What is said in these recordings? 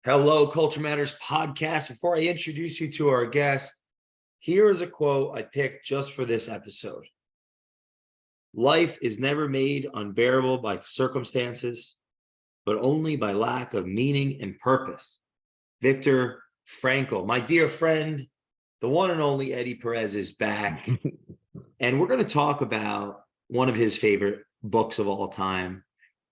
Hello, Culture Matters podcast. Before I introduce you to our guest, here is a quote I picked just for this episode. Life is never made unbearable by circumstances, but only by lack of meaning and purpose. Viktor Frankl, my dear friend, the one and only Eddy Perez is back. And we're going to talk about one of his favorite books of all time,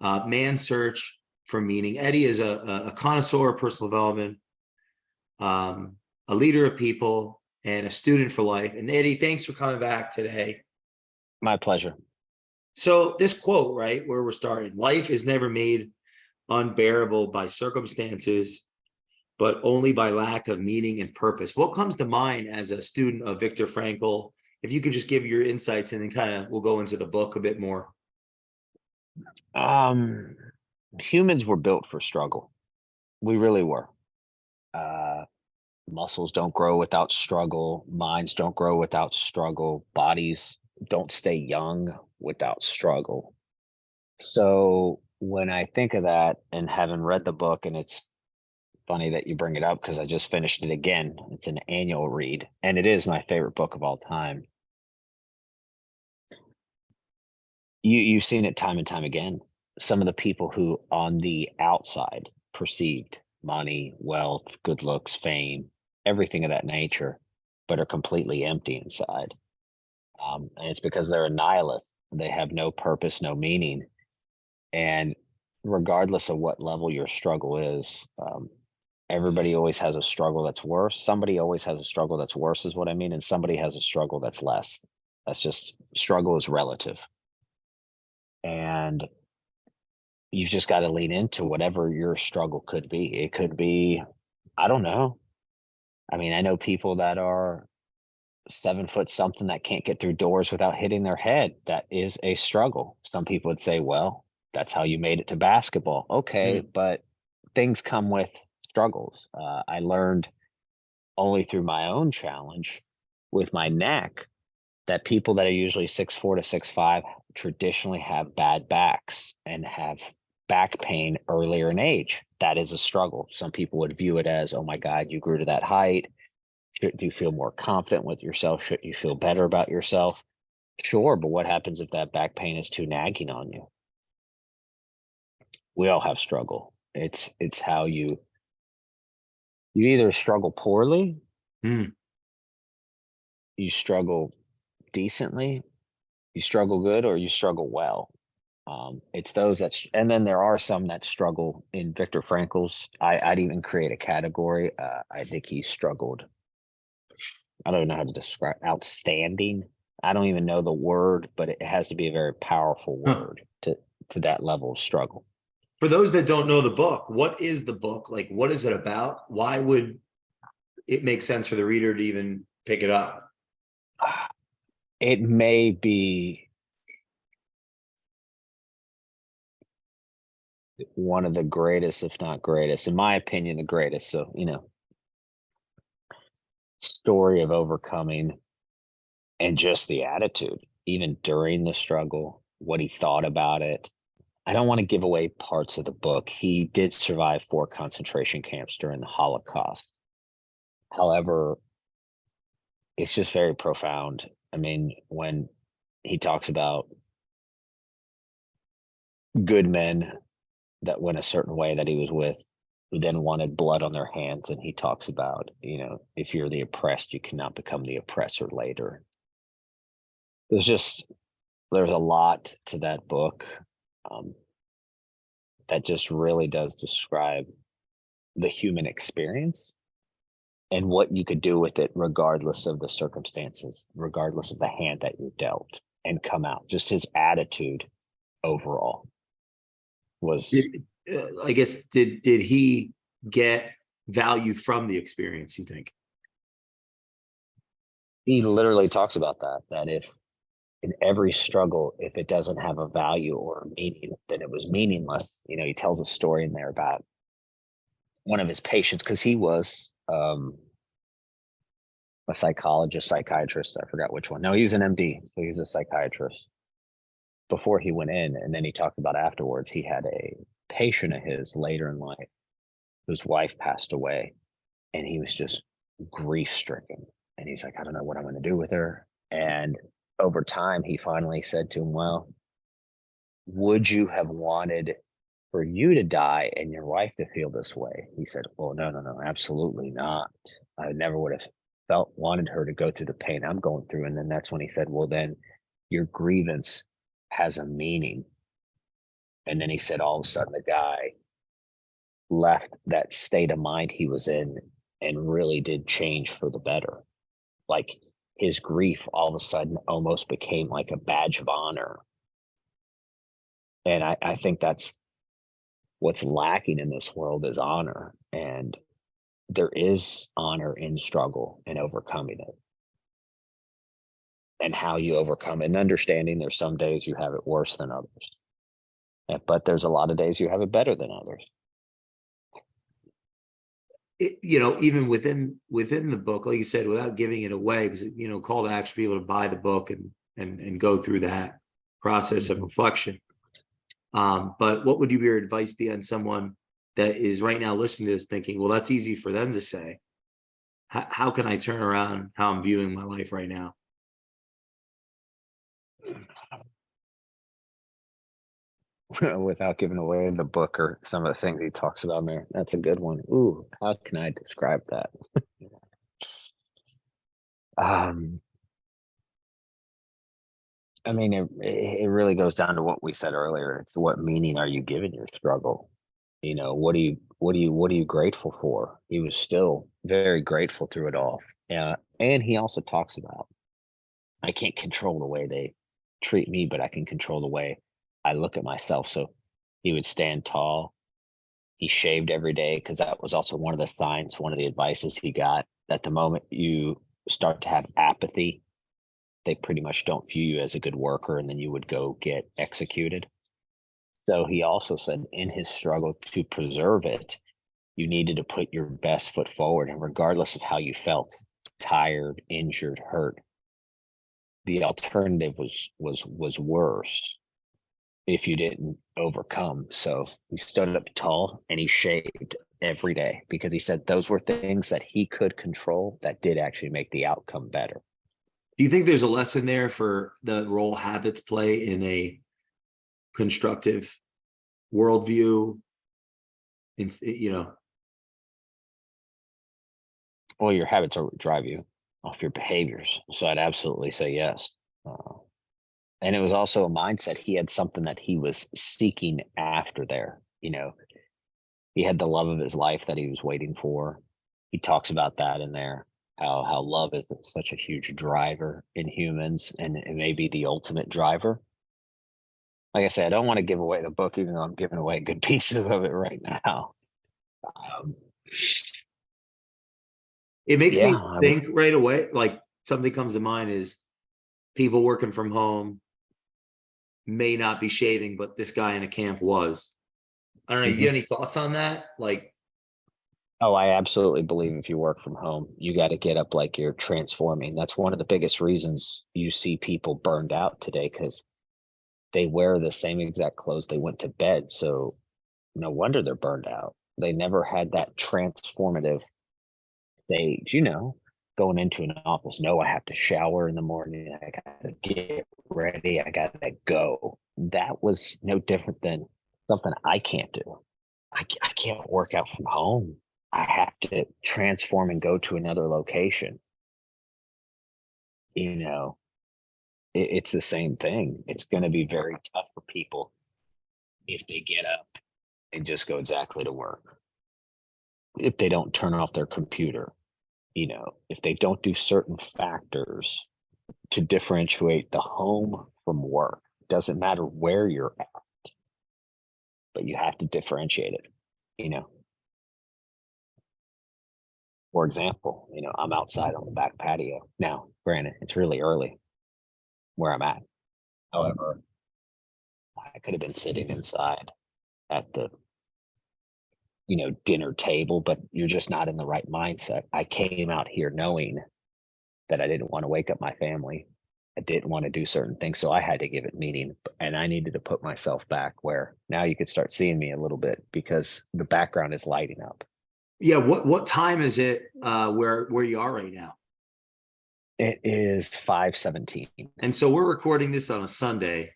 Man's Search for Meaning. Eddy is a connoisseur of personal development, a leader of people, and a student for life. And Eddy, thanks for coming back today. My pleasure. So this quote, right, where we're starting, life is never made unbearable by circumstances, but only by lack of meaning and purpose. What comes to mind as a student of Viktor Frankl? If you could just give your insights and then kind of we'll go into the book a bit more. Humans were built for struggle. We really were. Muscles don't grow without struggle. Minds don't grow without struggle. Bodies don't stay young without struggle. So when I think of that and having read the book, and it's funny that you bring it up because I just finished it again. It's an annual read, and it is my favorite book of all time. You've seen it time and time again. Some of the people who on the outside perceived money, wealth, good looks, fame, everything of that nature, but are completely empty inside. And it's because they're a nihilist. They have no purpose, no meaning. And regardless of what level your struggle is, everybody always has a struggle that's worse. Somebody always has a struggle that's worse, is what I mean. And somebody has a struggle that's less. That's just, struggle is relative. And you've just got to lean into whatever your struggle could be. It could be, I don't know. I mean, I know people that are 7 foot something that can't get through doors without hitting their head. That is a struggle. Some people would say, well, that's how you made it to basketball. Okay, but things come with struggles. I learned only through my own challenge with my neck that people that are usually 6'4" to 6'5" traditionally have bad backs and have back pain earlier in age. That is a struggle. Some people would view it as, oh my God, you grew to that height. Shouldn't you feel more confident with yourself? Shouldn't you feel better about yourself? Sure, but what happens if that back pain is too nagging on you? We all have struggle. It's how you either struggle poorly, you struggle decently, you struggle good, or you struggle well. It's those and then there are some that struggle in Viktor Frankl's. I'd even create a category. I think he struggled. I don't know how to describe outstanding. I don't even know the word, but it has to be a very powerful word to that level of struggle. For those that don't know the book, what is the book? Like, what is it about? Why would it make sense for the reader to even pick it up? It may be one of the greatest, if not greatest, in my opinion, the greatest. So, story of overcoming and just the attitude, even during the struggle, what he thought about it. I don't want to give away parts of the book. He did survive 4 concentration camps during the Holocaust. However, it's just very profound. I mean, when he talks about good men that went a certain way that he was with, who then wanted blood on their hands, and he talks about, if you're the oppressed, you cannot become the oppressor later. There's a lot to that book that just really does describe the human experience and what you could do with it regardless of the circumstances, regardless of the hand that you're dealt, and come out. Just his attitude overall was, I guess, did he get value from the experience, you think? He literally talks about that if in every struggle, if it doesn't have a value or a meaning, then it was meaningless. He tells a story in there about one of his patients, because he was a psychologist, psychiatrist. I forgot which one. No, he's an MD. So he's a psychiatrist before he went in. And then he talked about afterwards, he had a patient of his later in life whose wife passed away, and he was just grief stricken. And he's like, I don't know what I'm going to do with her. And over time, he finally said to him, well, would you have wanted for you to die and your wife to feel this way? He said, well, no, absolutely not. I never would have wanted her to go through the pain I'm going through. And then that's when he said, well, then your grievance has a meaning. And then he said, all of a sudden, the guy left that state of mind he was in and really did change for the better. Like his grief all of a sudden almost became like a badge of honor. And I think that's what's lacking in this world is honor. And there is honor in struggle and overcoming it. And how you overcome it and understanding there's some days you have it worse than others. But there's a lot of days you have it better than others. Even within the book, like you said, without giving it away, because call to action people to buy the book and go through that process of reflection. But what would your advice be on someone that is right now listening to this thinking, well, that's easy for them to say. How can I turn around how I'm viewing my life right now? Without giving away the book or some of the things he talks about in there. That's a good one. Ooh, how can I describe that? I mean, it really goes down to what we said earlier. It's what meaning are you giving your struggle? What are you grateful for? He was still very grateful through it all. And he also talks about, I can't control the way they treat me, but I can control the way I look at myself. So he would stand tall. He shaved every day because that was also one of the signs, one of the advices he got, that the moment you start to have apathy, they pretty much don't view you as a good worker, and then you would go get executed. So he also said in his struggle to preserve it, you needed to put your best foot forward. And regardless of how you felt, tired, injured, hurt, the alternative was worse if you didn't overcome. So he stood up tall and he shaved every day because he said those were things that he could control that did actually make the outcome better. Do you think there's a lesson there for the role habits play in a constructive worldview? Well, your habits are what drive you off your behaviors. So I'd absolutely say yes. And it was also a mindset. He had something that he was seeking after there. He had the love of his life that he was waiting for. He talks about that in there, how love is such a huge driver in humans, and it may be the ultimate driver. Like I said, I don't want to give away the book, even though I'm giving away a good piece of it right now. It makes me think right away, like something comes to mind is people working from home may not be shaving, but this guy in a camp was. I don't know. You have any thoughts on that? Oh, I absolutely believe if you work from home, you got to get up like you're transforming. That's one of the biggest reasons you see people burned out today, because they wear the same exact clothes they went to bed. So no wonder they're burned out. They never had that transformative stage, going into an office. No, I have to shower in the morning. I got to get ready. I got to go. That was no different than something I can't do. I can't work out from home. I have to transform and go to another location. It's the same thing. It's going to be very tough for people if they get up and just go exactly to work. If they don't turn off their computer, if they don't do certain factors to differentiate the home from work, doesn't matter where you're at, but you have to differentiate it. For example, I'm outside on the back patio. Now, granted, it's really early where I'm at. However, I could have been sitting inside at the, dinner table, but you're just not in the right mindset. I came out here knowing that I didn't want to wake up my family. I didn't want to do certain things. So I had to give it meaning, and I needed to put myself back where now you could start seeing me a little bit because the background is lighting up. Yeah. What time is it where you are right now? It is 5:17. And so we're recording this on a Sunday.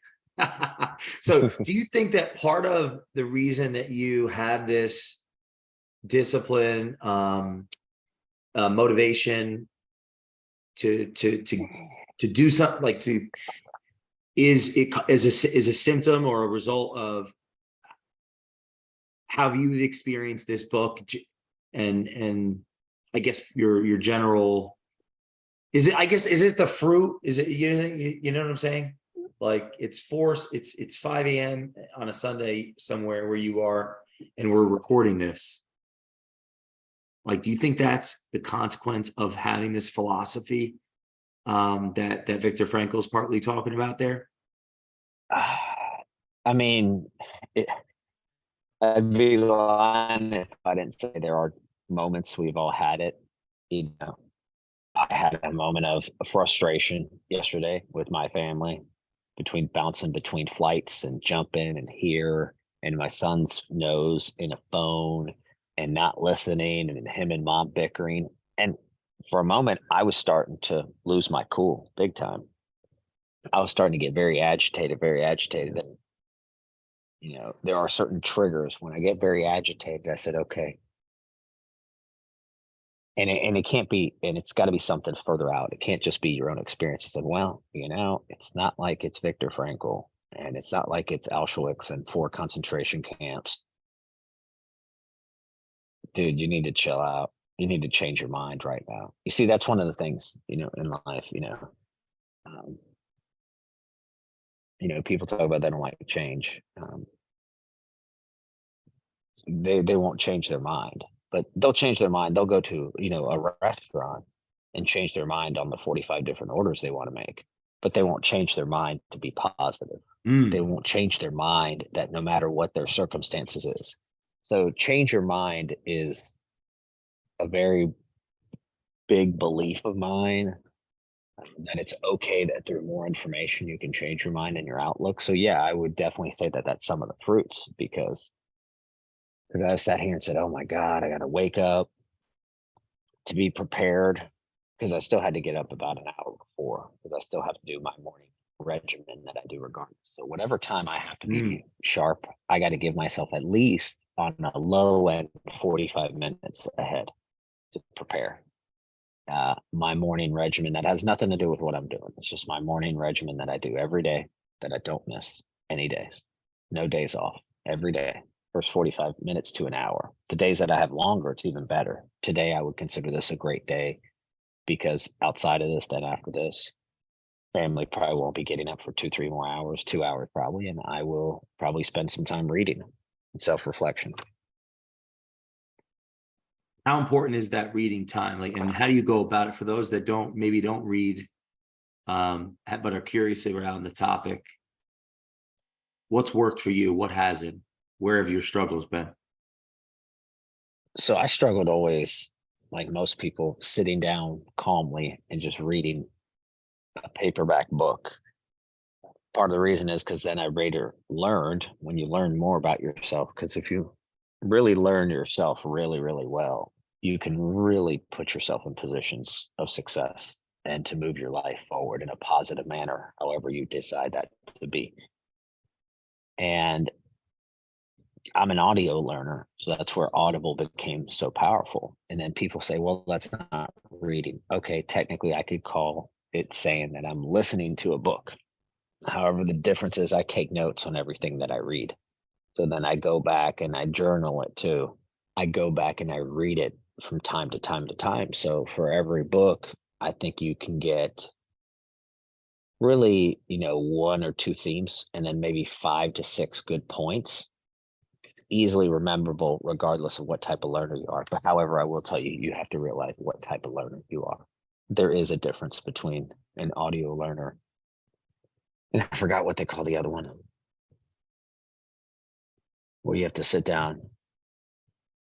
So do you think that part of the reason that you have this discipline, motivation to do something, like to is it is a symptom or a result of how you've experienced this book, and I guess your general, is it, I guess, is it the fruit, is it, you know what I'm saying, like it's 5 a.m. on a Sunday somewhere where you are, and we're recording this. Like, do you think that's the consequence of having this philosophy that Viktor Frankl is partly talking about there? I mean, it, I'd be lying if I didn't say there are moments we've all had it. You know, I had a moment of frustration yesterday with my family between bouncing between flights and jumping and here and my son's nose in a phone and not listening and him and mom bickering. And for a moment, I was starting to lose my cool big time. I was starting to get very agitated, very agitated. And, there are certain triggers when I get very agitated. I said, okay, and it can't be, and it's got to be something further out. It can't just be your own experience. I said, well, it's not like it's Viktor Frankl, and it's not like it's Auschwitz and 4 concentration camps. Dude, you need to chill out. You need to change your mind right now. You see, that's one of the things, in life. Um, people talk about they don't like change. They won't change their mind, but they'll change their mind. They'll go to, a restaurant and change their mind on the 45 different orders they want to make, but they won't change their mind to be positive. They Mm. won't change their mind that no matter what their circumstances is. So change your mind is a very big belief of mine, that it's okay that through more information you can change your mind and your outlook. So yeah, I would definitely say that that's some of the fruits, because I sat here and said, "Oh my God, I got to wake up to be prepared," because I still had to get up about an hour before, because I still have to do my morning regimen that I do regardless. So whatever time I have to Mm. be sharp, I got to give myself at least on a low end 45 minutes ahead to prepare. My morning regimen that has nothing to do with what I'm doing. It's just my morning regimen that I do every day, that I don't miss any days, no days off, every day. First 45 minutes to an hour. The days that I have longer, it's even better. Today, I would consider this a great day, because outside of this, then after this, family probably won't be getting up for 2, 3 more hours, 2 hours probably, and I will probably spend some time reading and self reflection. How important is that reading time? Like, and how do you go about it for those that maybe don't read, but are curious around the topic? What's worked for you? What hasn't? Where have your struggles been? So I struggled always, like most people, sitting down calmly and just reading a paperback book. Part of the reason is because then I later learned, when you learn more about yourself, because if you really learn yourself really, really well, you can really put yourself in positions of success and to move your life forward in a positive manner, however you decide that to be. And I'm an audio learner, so that's where Audible became so powerful. And then people say, well, that's not reading. Okay, technically, I could call it saying that I'm listening to a book. However, the difference is I take notes on everything that I read. So then I go back and I journal it too. I go back and I read it from time to time to time. So for every book, I think you can get really, 1 or 2 themes, and then maybe 5 to 6 good points. It's easily rememberable regardless of what type of learner you are. But however, I will tell you, you have to realize what type of learner you are. There is a difference between an audio learner, and I forgot what they call the other one, where you have to sit down,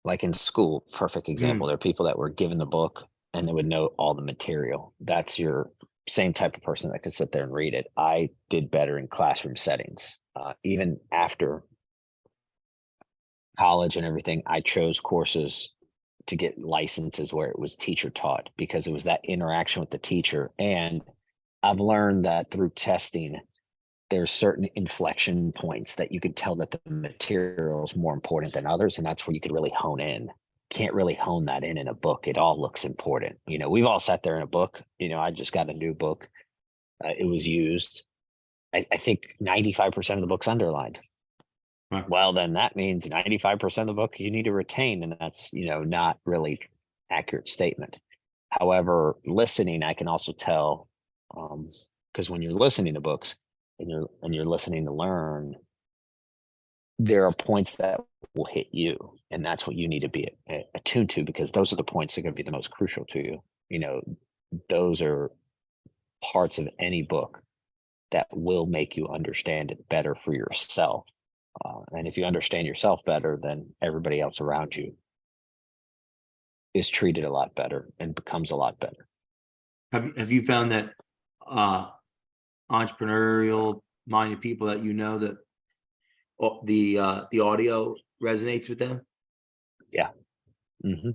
like in school. Perfect example. Mm. There are people that were given the book and they would know all the material. That's your same type of person that could sit there and read it. I did better in classroom settings. Even after college and everything, I chose courses to get licenses where it was teacher taught, because it was that interaction with the teacher. And I've learned that through testing, there's certain inflection points that you could tell that the material is more important than others. And that's where you could really hone in. Can't really hone that in a book. It all looks important. We've all sat there in a book. I just got a new book. It was used. I think 95% of the book's underlined. Right. Well, then that means 95% of the book you need to retain. And that's, not really accurate statement. However, listening, I can also tell, because when you're listening to books and you're listening to learn, there are points that will hit you, and that's what you need to be attuned to, because those are the points that are going to be the most crucial to you. Those are parts of any book that will make you understand it better for yourself. And if you understand yourself better, then everybody else around you is treated a lot better and becomes a lot better. Have you found that entrepreneurial minded people that that the audio resonates with them? Yeah. Hmm.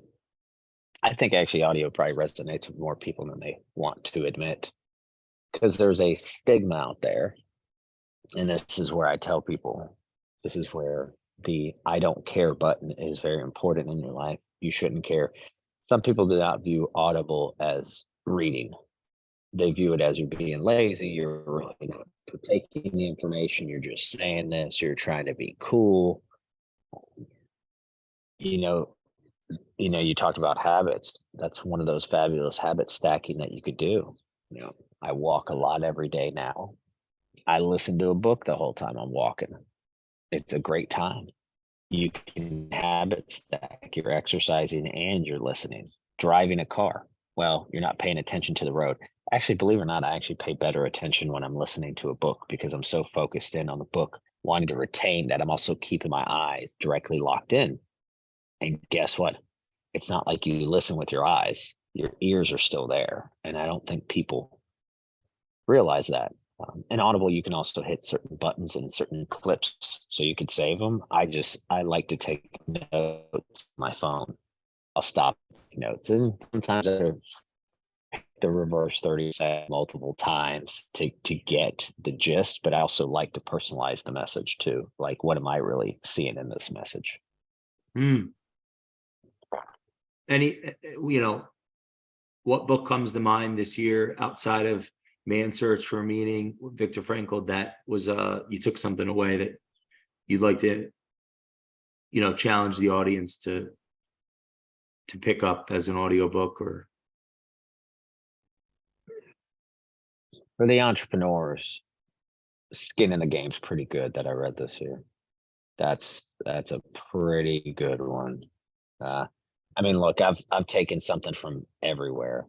I think actually audio probably resonates with more people than they want to admit, because there's a stigma out there. And this is where I tell people, this is where the I don't care button is very important in your life. You shouldn't care. Some people do not view Audible as reading. They view it as you're being lazy, you're taking the information, you're just saying this, you're trying to be cool. You talked about habits. That's one of those fabulous habit stacking that you could do. I walk a lot every day now. I listen to a book the whole time I'm walking. It's a great time. You can habit stack. You're exercising and you're listening. Driving a car. Well, you're not paying attention to the road. Actually, believe it or not, I actually pay better attention when I'm listening to a book, because I'm so focused in on the book, wanting to retain that I'm also keeping my eyes directly locked in. And guess what? It's not like you listen with your eyes. Your ears are still there. And I don't think people realize that. In Audible, you can also hit certain buttons and certain clips so you could save them. I like to take notes on my phone. I'll stop notes. And sometimes I hit the reverse 30 seconds multiple times to get the gist, but I also like to personalize the message too. Like, what am I really seeing in this message? What book comes to mind this year outside of Man's Search for Meaning with Viktor Frankl that was you took something away that you'd like to challenge the audience to pick up as an audiobook? Or for the entrepreneurs, Skin in the Game's pretty good that I read this year. That's a pretty good one. Look, I've taken something from everywhere.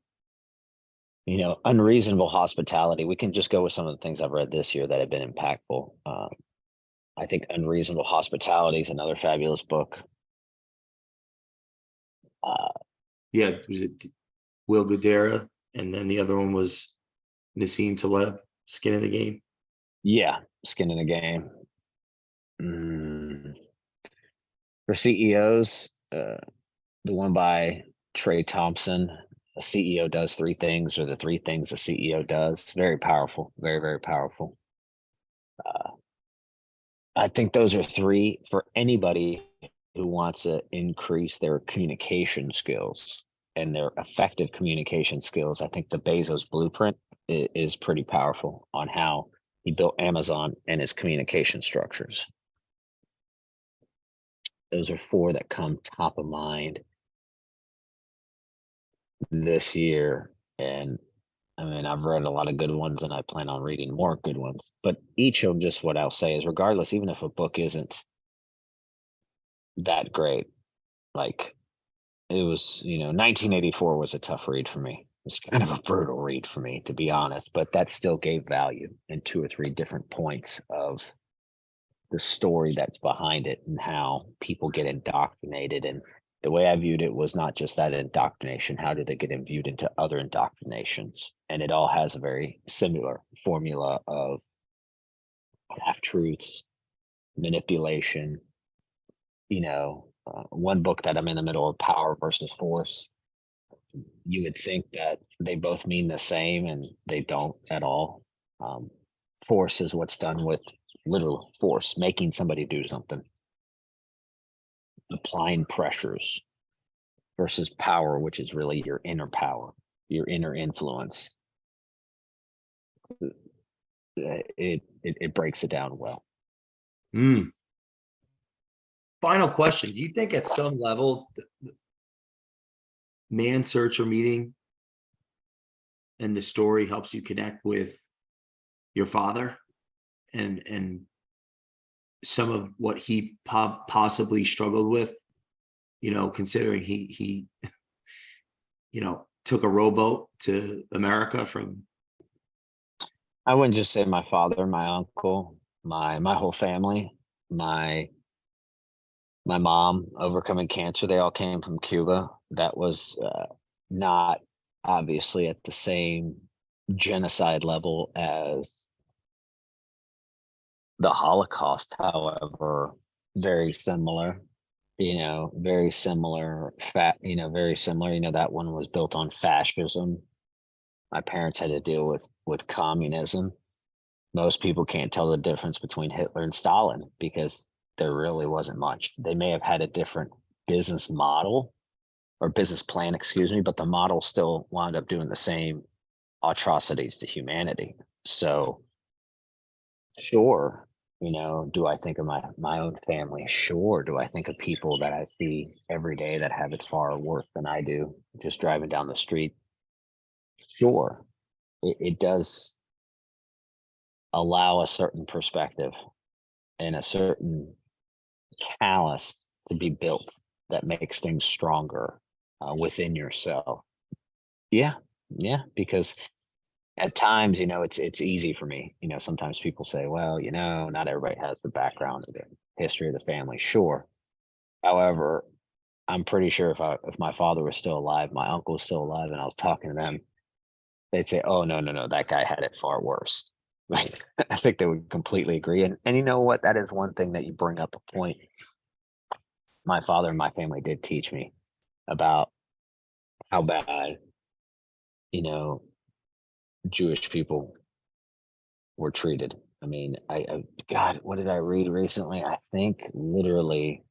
Unreasonable Hospitality. We can just go with some of the things I've read this year that have been impactful. I think Unreasonable Hospitality is another fabulous book. Was it Will Guidara? And then the other one was Nassim Taleb, Skin in the Game. Yeah, Skin in the Game. For CEOs, the one by Trey Thompson, a CEO does three things, or the three things a CEO does. Very powerful, very, very powerful. I think those are three for anybody who wants to increase their communication skills and their effective communication skills. I think the Bezos blueprint is pretty powerful on how he built Amazon and his communication structures. Those are four that come top of mind this year. And I've read a lot of good ones, and I plan on reading more good ones. But each of them, just what I'll say is, regardless, even if a book isn't that great, like it was, 1984 was a tough read for me. It's kind of a brutal read for me, to be honest, but that still gave value in two or three different points of the story that's behind it and how people get indoctrinated. And the way I viewed it was not just that indoctrination, how do they get imbued into other indoctrinations? And it all has a very similar formula of half truths, manipulation, one book that I'm in the middle of, Power versus Force. You would think that they both mean the same, and they don't at all. Um, force is what's done with literal force, making somebody do something, applying pressures, versus power, which is really your inner power, your inner influence. It breaks it down well. Mm. Final question. Do you think at some level, man search or meeting and the story helps you connect with your father and some of what he possibly struggled with, considering he took a rowboat to America from. I wouldn't just say my father, my uncle, my whole family, my mom overcoming cancer. They all came from Cuba. That was not obviously at the same genocide level as the Holocaust, however, very similar. Very similar. Very similar. That one was built on fascism. My parents had to deal with communism. Most people can't tell the difference between Hitler and Stalin because there really wasn't much. They may have had a different business model or business plan, excuse me, but the model still wound up doing the same atrocities to humanity. So sure, do I think of my own family? Sure. Do I think of people that I see every day that have it far worse than I do, just driving down the street? Sure. It does allow a certain perspective and a certain callus to be built that makes things stronger within yourself. Yeah, yeah, because at times, it's easy for me. Sometimes people say, well, not everybody has the background of the history of the family. Sure. However, I'm pretty sure if my father was still alive, my uncle was still alive, and I was talking to them, they'd say, oh no, that guy had it far worse. Like, I think they would completely agree. And you know what? That is one thing that you bring up a point. My father and my family did teach me about how bad, you know, Jewish people were treated. I mean, God, what did I read recently? I think literally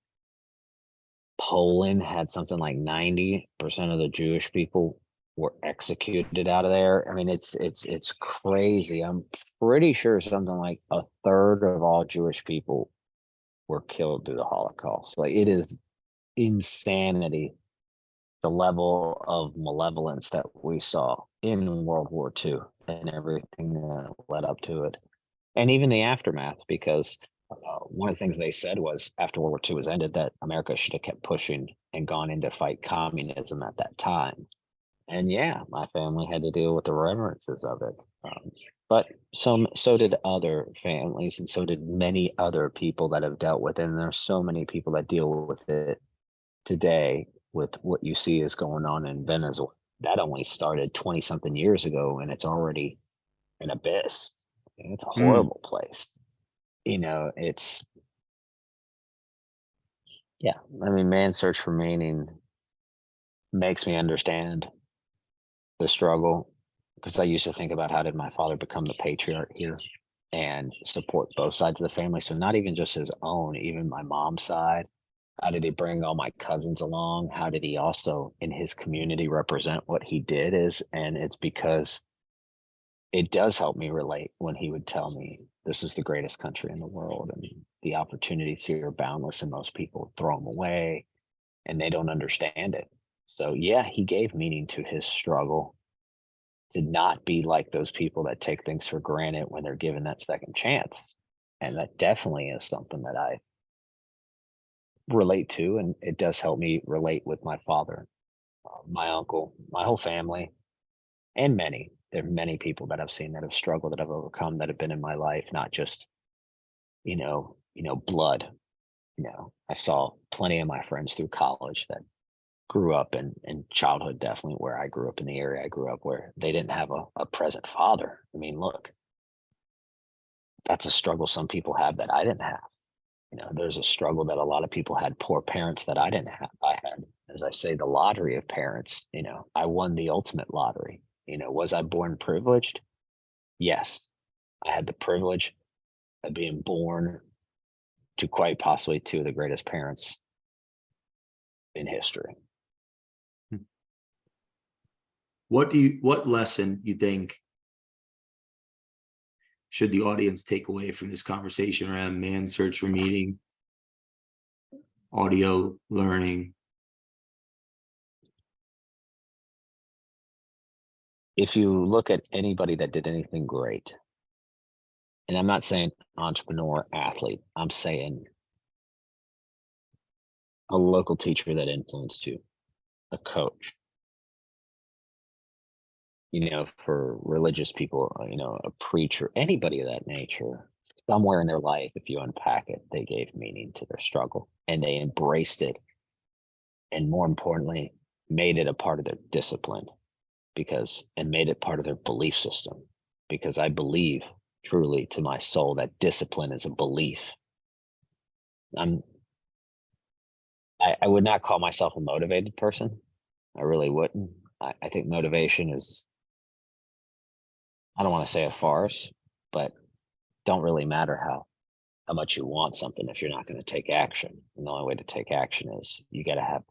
Poland had something like 90% of the Jewish people were executed out of there. I mean, it's crazy. I'm pretty sure something like a third of all Jewish people were killed through the Holocaust. Like, it is insanity, the level of malevolence that we saw in World War II and everything that led up to it, and even the aftermath. Because one of the things they said was after World War II was ended that America should have kept pushing and gone in to fight communism at that time. And yeah, my family had to deal with the remembrances of it. But so did other families, and so did many other people that have dealt with it. And there's so many people that deal with it today with what you see is going on in Venezuela. That only started 20 something years ago, and it's already an abyss. It's a Mm. horrible place. It's, yeah. I mean, man's search for meaning makes me understand the struggle, because I used to think about how did my father become the patriarch here and support both sides of the family. So not even just his own, even my mom's side. How did he bring all my cousins along? How did he also in his community represent what he did and it's because it does help me relate when he would tell me this is the greatest country in the world and the opportunities here are boundless and most people throw them away and they don't understand it. So yeah, he gave meaning to his struggle to not be like those people that take things for granted when they're given that second chance. And that definitely is something that I relate to, and it does help me relate with my father, my uncle, my whole family, and there are many people that I've seen that have struggled, that I've overcome, that have been in my life, not just, blood. I saw plenty of my friends through college that grew up in childhood, definitely where I grew up in the area I grew up, where they didn't have a present father. I mean, look, that's a struggle some people have that I didn't have. there's a struggle that a lot of people had, poor parents that I didn't have. I had, as I say, the lottery of parents. I won the ultimate lottery. Was I born privileged? Yes. I had the privilege of being born to quite possibly two of the greatest parents in history. What lesson you think should the audience take away from this conversation around man's search for meaning, audio learning? If you look at anybody that did anything great, and I'm not saying entrepreneur, athlete, I'm saying a local teacher that influenced you, a coach, for religious people, a preacher, anybody of that nature, somewhere in their life, if you unpack it, they gave meaning to their struggle and they embraced it. And more importantly, made it a part of their discipline and made it part of their belief system. Because I believe truly to my soul that discipline is a belief. I would not call myself a motivated person. I really wouldn't. I think motivation is, I don't want to say a farce, but don't really matter how much you want something if you're not going to take action. And the only way to take action is you got to have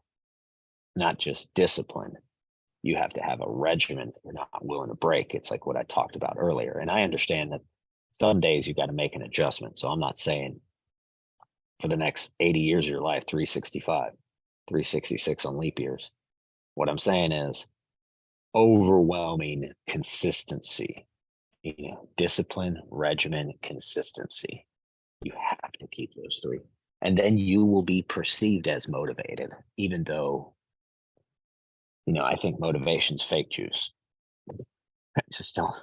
not just discipline, you have to have a regimen that you're not willing to break. It's like what I talked about earlier. And I understand that some days you got to make an adjustment. So I'm not saying for the next 80 years of your life, 365, 366 on leap years. What I'm saying is overwhelming consistency, discipline, regimen, consistency. You have to keep those three. And then you will be perceived as motivated, even though, I think motivation's fake juice. I just don't.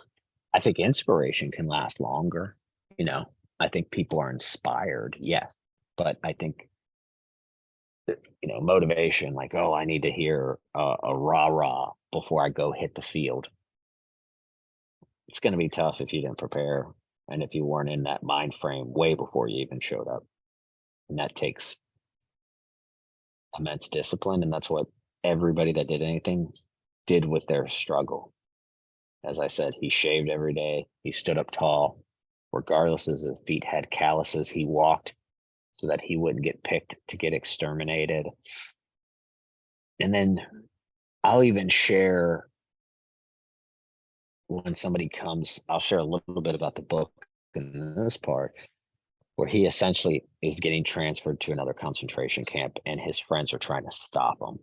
I think inspiration can last longer. I think people are inspired, yeah. But I think motivation, like, oh, I need to hear a rah-rah before I go hit the field. It's going to be tough if you didn't prepare and if you weren't in that mind frame way before you even showed up. And that takes immense discipline. And that's what everybody that did anything did with their struggle. As I said, he shaved every day. He stood up tall, regardless of his feet had calluses. He walked so that he wouldn't get picked to get exterminated. And then I'll even share when somebody comes, I'll share a little bit about the book in this part where he essentially is getting transferred to another concentration camp and his friends are trying to stop him.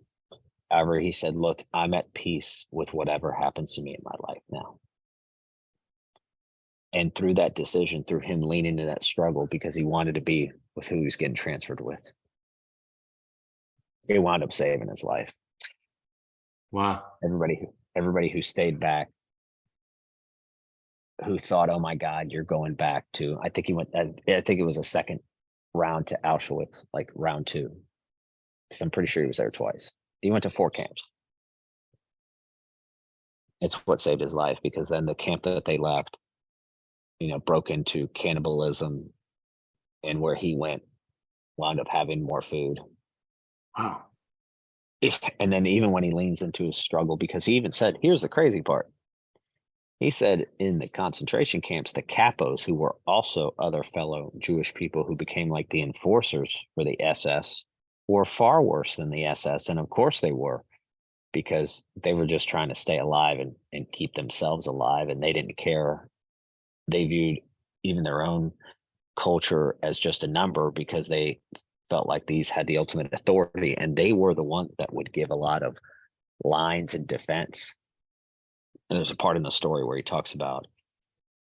However, he said, look, I'm at peace with whatever happens to me in my life now. And through that decision, through him leaning into that struggle because he wanted to be with who he was getting transferred with, it wound up saving his life. Wow. Everybody who stayed back, who thought, oh my God, you're going back to, I think it was a second round to Auschwitz, like round 2. So I'm pretty sure he was there twice. He went to 4 camps. It's what saved his life because then the camp that they left, broke into cannibalism, and where he went wound up having more food. Wow. And then even when he leans into his struggle, because he even said, here's the crazy part. He said in the concentration camps, the capos, who were also other fellow Jewish people who became like the enforcers for the SS, were far worse than the SS. And of course they were, because they were just trying to stay alive and keep themselves alive. And they didn't care. They viewed even their own culture as just a number because they felt like these had the ultimate authority. And they were the ones that would give a lot of lines in defense. And there's a part in the story where he talks about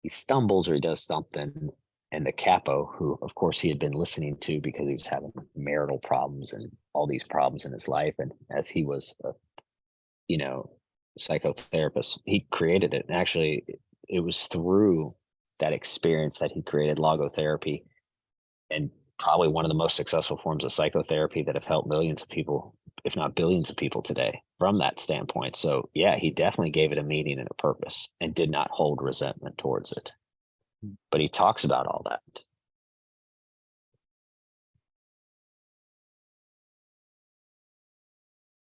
he stumbles or he does something, and the capo, who of course he had been listening to because he was having marital problems and all these problems in his life, and as he was a psychotherapist, he created it. And actually, it was through that experience that he created logotherapy, and probably one of the most successful forms of psychotherapy that have helped millions of people, if not billions of people today from that standpoint. So yeah, he definitely gave it a meaning and a purpose and did not hold resentment towards it. But he talks about all that.